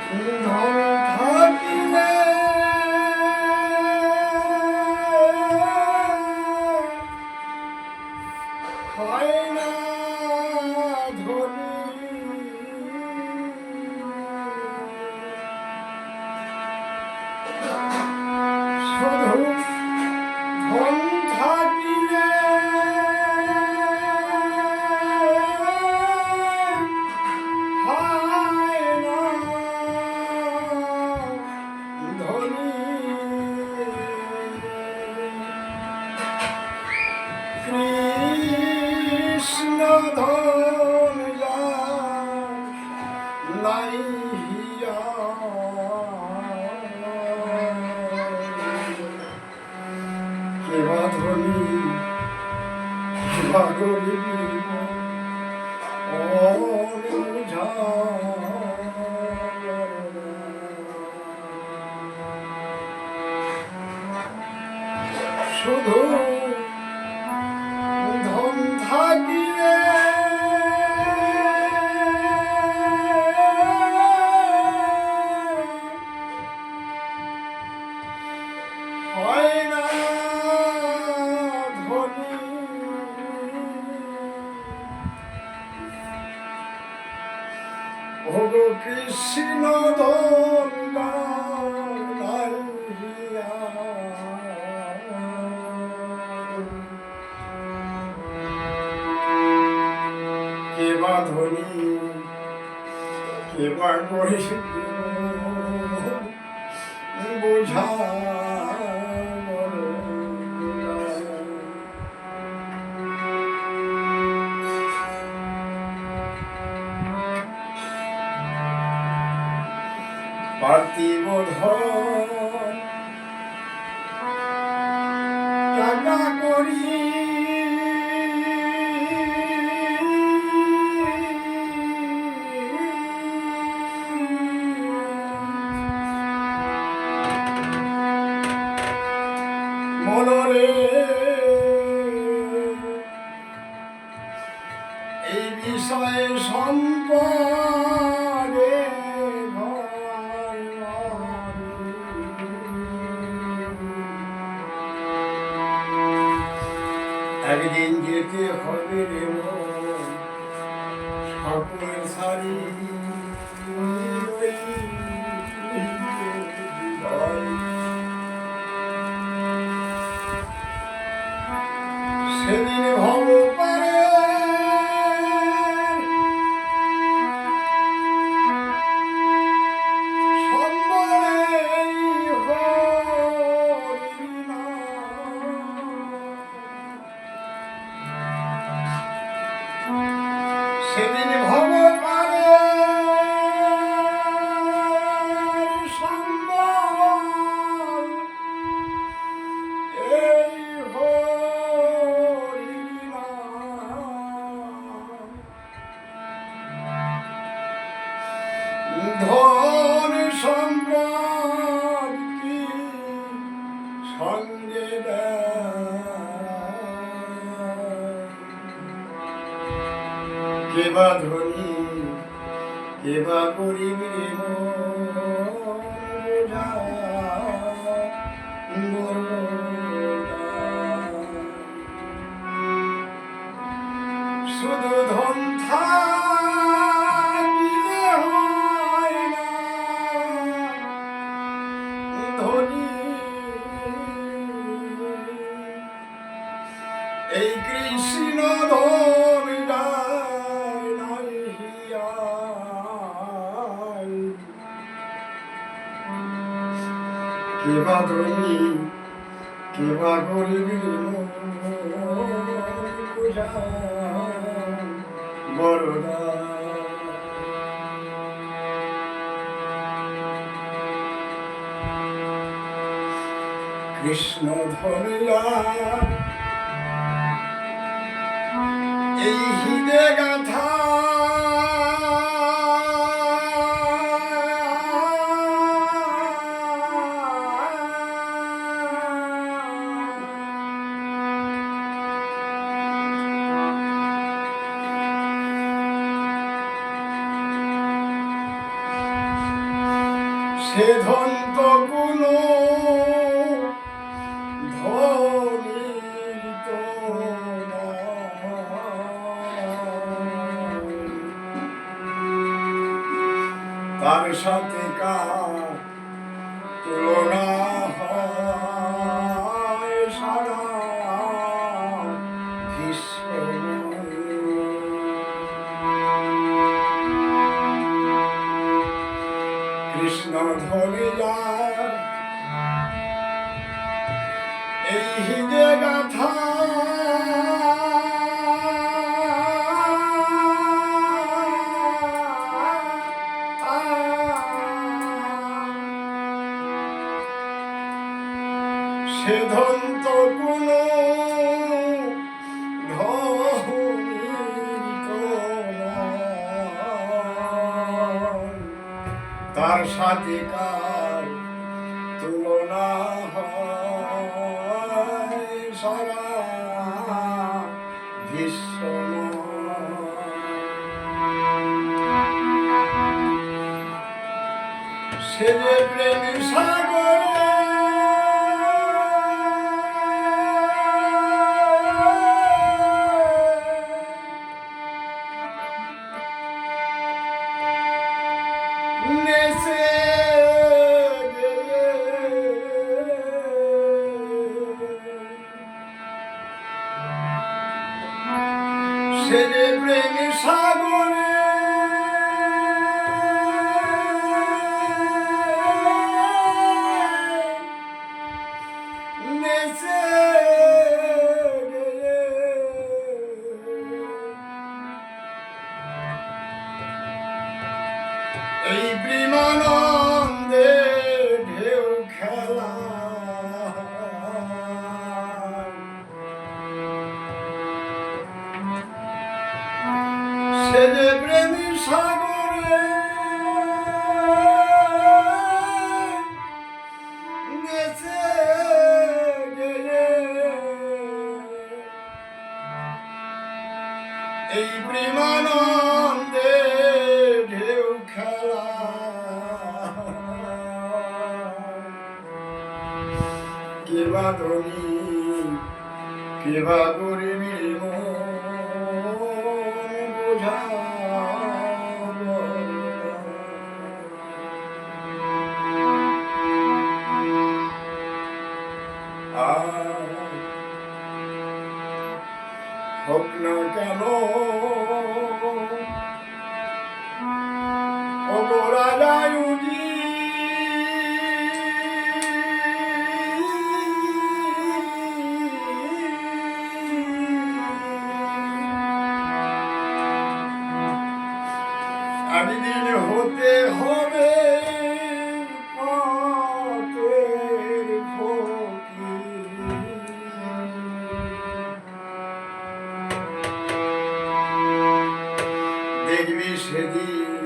ধন থাকিলে হয় না ধনী, শুধু ধন থাকিলে হয় না ধনী। কৃষ্ণ ধন নাই হিয়া, কেবা ধনী কেবা গরিব অবুঝা। শুধু ধন থাকিলে হয় না ধনী, ওগো কৃষ্ণ ধন নাই হিয়া, কেবা ধনী কেবা গরিব বোঝা। পার্থিব ধন টাকা করি মনরে এই বিষয়ে সম্পদে একদিন যেতে হবে রে মন, সকল সারি সেদিন ভব পারে সেদিন ভব পারে সম্বল এই হরি ধন সম্পদ কি সঙ্গে কেবা ধনী কেবা গরিব শুধু ধন থাকিলে হয় না ধনী, এই কৃষ্ণ ধন নাই হিয়া, কেবা ধনী কেবা গরিব বোঝা বরদা। কৃষ্ণ ধনিয়া এই হৃদে গাথা সে ধন তো কোনো ধনীর তো তার সাথে কার তুলনা হয় সারা বিশ্ব। কৃষ্ণ ধরিয়ার এই যে গাথা সে ধন তো কোনো তার সাথে কার তুলনা হয় সারা বিশ্ব। সে যে প্রেম সাগরে সে যে প্রেম সাগরে নেচে এই প্রেমানন্দে ঢেউ খেলা সে যে প্রেমী সাগরে নেচে এই প্রেমানন্দে ঢেউ খেলা কেবা ধনী কেবা গরিবীর মন বোঝা হোক না কেন অপরাজায়ুজি একদিন হতে হবে পথের ফকির। দেখবি সেদিন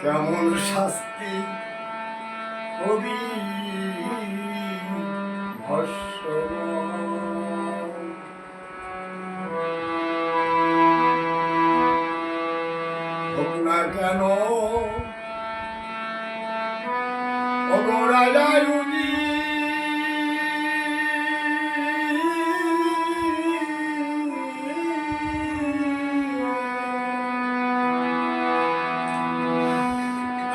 কেমন শাস্তি হবি ভস্ম। হোক না কেন অপরাজায়ুজি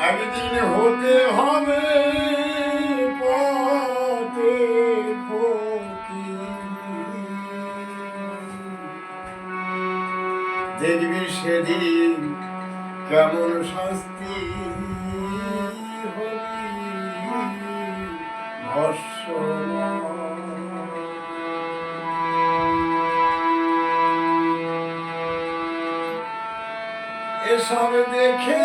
একদিন হতে হবে পথের ফকির। দেখবি সেদিন কেমন শাস্তি হবি ভস্ম। এসব দেখে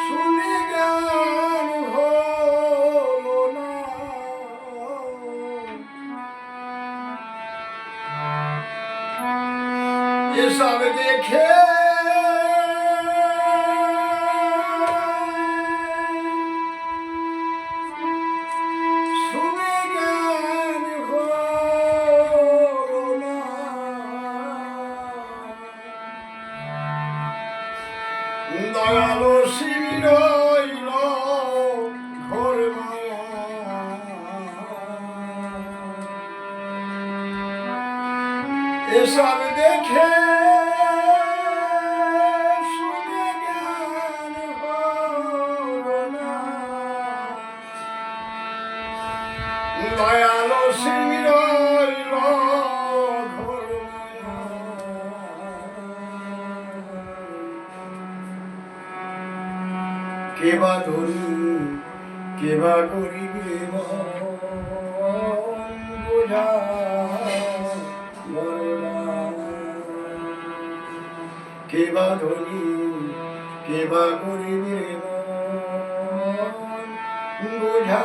শুনে জ্ঞান হলো না, এসব দেখে শুনে জ্ঞান হলো না। দয়ালো শিরইল ঘোর মায়া এসব দেখে শুনে জ্ঞান হলো না। দয়ালো শিরইল ঘোর মায়া কেবা ধরি কেবা গরিব রে মন বোঝা কেবা ধরি কেবা গরিব রে মন বোঝা